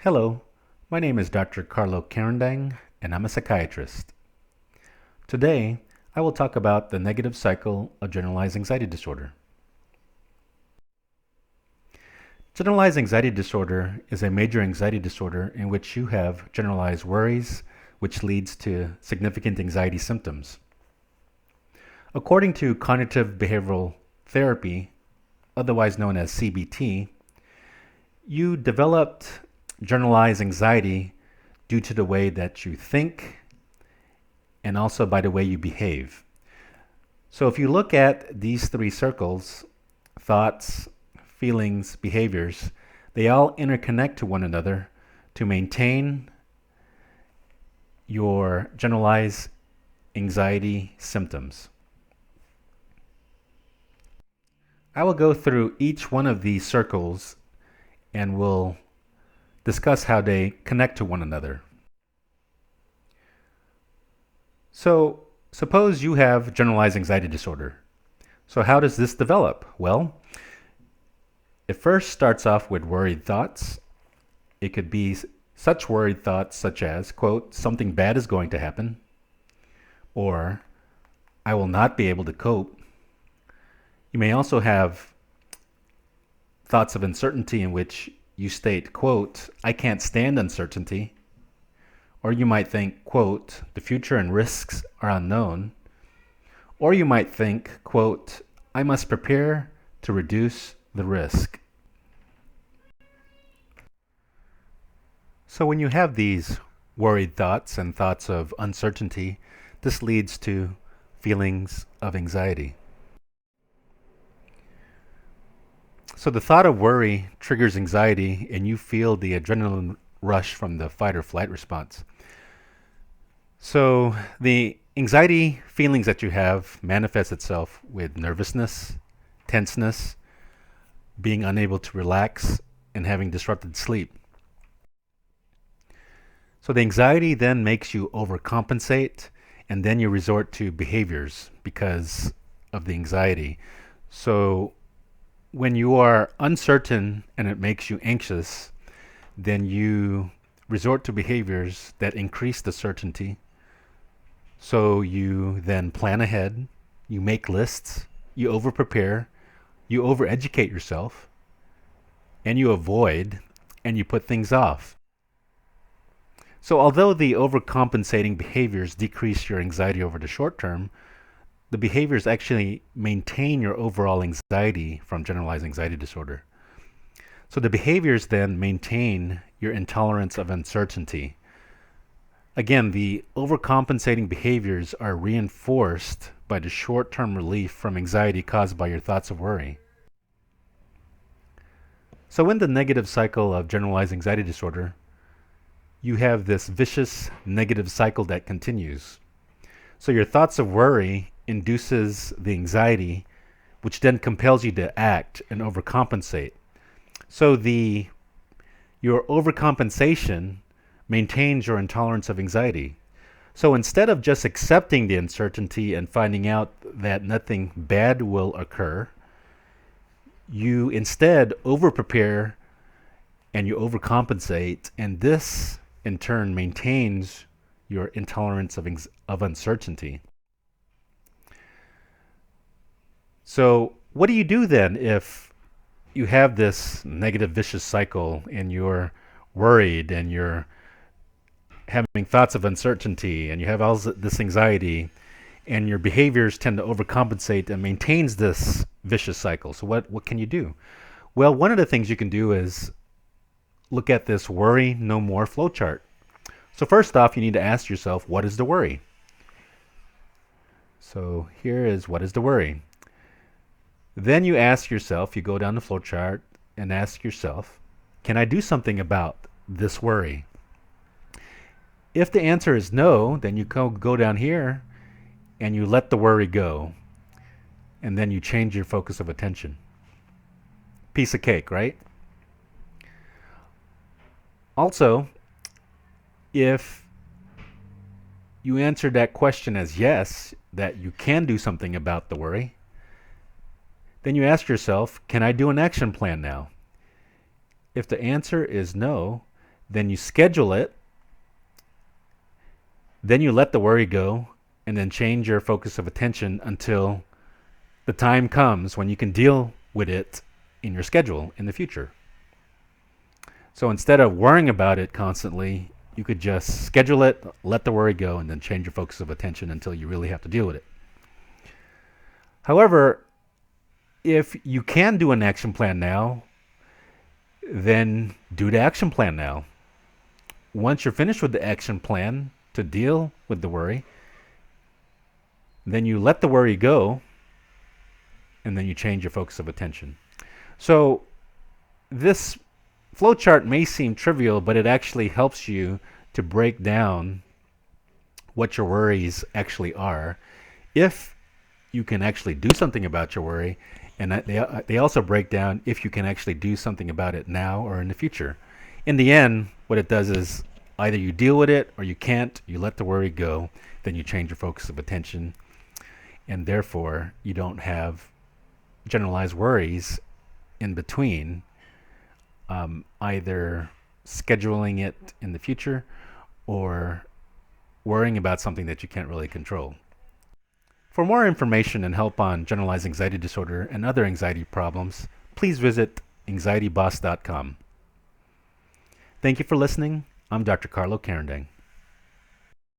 Hello, my name is Dr. Carlo Carandang, and I'm a psychiatrist. Today, I will talk about the negative cycle of generalized anxiety disorder. Generalized anxiety disorder is a major anxiety disorder in which you have generalized worries, which leads to significant anxiety symptoms. According to cognitive behavioral therapy, otherwise known as CBT, you developed generalized anxiety due to the way that you think and also by the way you behave. So if you look at these three circles, thoughts, feelings, behaviors, they all interconnect to one another to maintain your generalized anxiety symptoms. I will go through each one of these circles and we'll discuss how they connect to one another. So, suppose you have generalized anxiety disorder. So, how does this develop? Well, it first starts off with worried thoughts. It could be such worried thoughts such as, quote, something bad is going to happen, or I will not be able to cope. You may also have thoughts of uncertainty in which you state, quote, I can't stand uncertainty. Or you might think, quote, the future and risks are unknown. Or you might think, quote, I must prepare to reduce the risk. So when you have these worried thoughts and thoughts of uncertainty, this leads to feelings of anxiety. So the thought of worry triggers anxiety and you feel the adrenaline rush from the fight or flight response. So the anxiety feelings that you have manifest itself with nervousness, tenseness, being unable to relax, and having disrupted sleep. So the anxiety then makes you overcompensate, and then you resort to behaviors because of the anxiety. So when you are uncertain and it makes you anxious, then you resort to behaviors that increase the certainty. So you then plan ahead, you make lists, you over-prepare, you over-educate yourself, and you avoid, and you put things off. So although the overcompensating behaviors decrease your anxiety over the short term, the behaviors actually maintain your overall anxiety from generalized anxiety disorder. So the behaviors then maintain your intolerance of uncertainty. Again, the overcompensating behaviors are reinforced by the short-term relief from anxiety caused by your thoughts of worry. So in the negative cycle of generalized anxiety disorder, you have this vicious negative cycle that continues. So your thoughts of worry induces the anxiety, which then compels you to act and overcompensate. So your overcompensation maintains your intolerance of anxiety. So instead of just accepting the uncertainty and finding out that nothing bad will occur, you instead overprepare and you overcompensate, and this in turn maintains your intolerance of uncertainty. So what do you do then if you have this negative vicious cycle and you're worried and you're having thoughts of uncertainty and you have all this anxiety and your behaviors tend to overcompensate and maintains this vicious cycle? So what can you do? Well, one of the things you can do is look at this worry no more flowchart. So first off, you need to ask yourself, what is the worry? So here is what is the worry. Then you ask yourself, you go down the flowchart and ask yourself, can I do something about this worry? If the answer is no, then you go down here and you let the worry go. And then you change your focus of attention. Piece of cake, right? Also, if you answer that question as yes, that you can do something about the worry, then you ask yourself, can I do an action plan now? If the answer is no, then you schedule it, then you let the worry go, and then change your focus of attention until the time comes when you can deal with it in your schedule in the future. So instead of worrying about it constantly, you could just schedule it, let the worry go, and then change your focus of attention until you really have to deal with it. However, if you can do an action plan now, then do the action plan now. Once you're finished with the action plan to deal with the worry, then you let the worry go, and then you change your focus of attention. So this flowchart may seem trivial, but it actually helps you to break down what your worries actually are, if you can actually do something about your worry, and they also break down if you can actually do something about it now or in the future. In the end, what it does is either you deal with it or you can't. You let the worry go, then you change your focus of attention, and therefore you don't have generalized worries in between, either scheduling it in the future or worrying about something that you can't really control. For more information and help on generalized anxiety disorder and other anxiety problems, please visit AnxietyBoss.com. Thank you for listening. I'm Dr. Carlo Carandang.